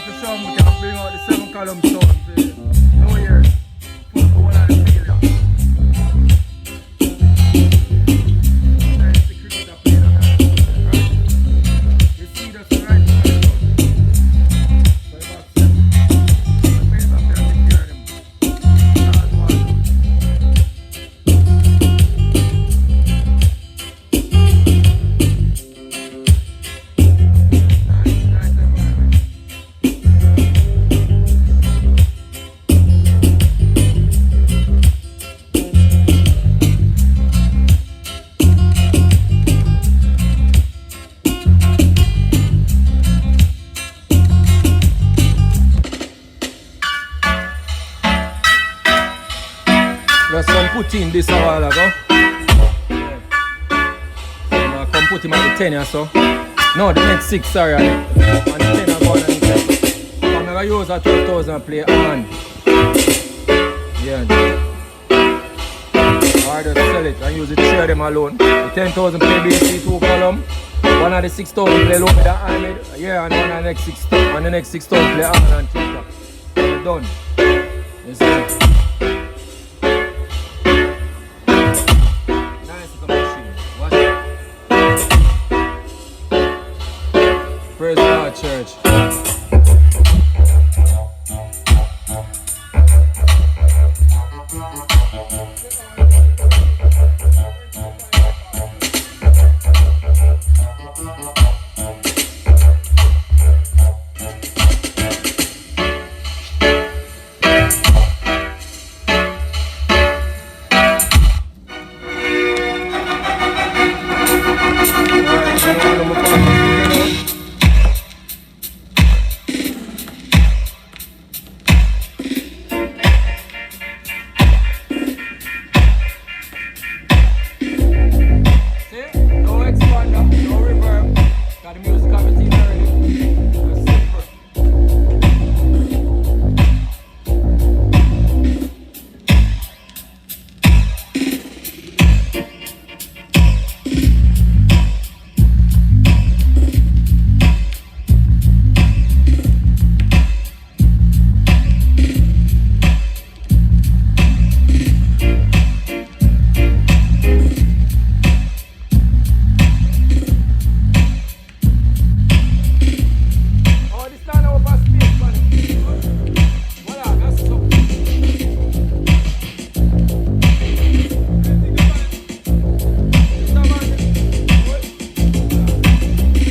for sure we can bring out the 7 column sound for no years. Full of all of the failure. That's the cricket that played on that. Right? You see that's the right one. So you got 7. The bass up there, take care of them. That's one. Nice environment. Just come put in this a while ago. Come put him at the 10 or so. No, the next 6, sorry. And the 10 are going on the 10. I'm going to use a 12,000 and play on. Yeah. Or just sell it and use the 3 of them alone. The 10,000 play BC 2 column. One of the 6,000 play low with the Ahmed. Yeah, and one of the next 6,000 play on and TikTok. We're done. You see?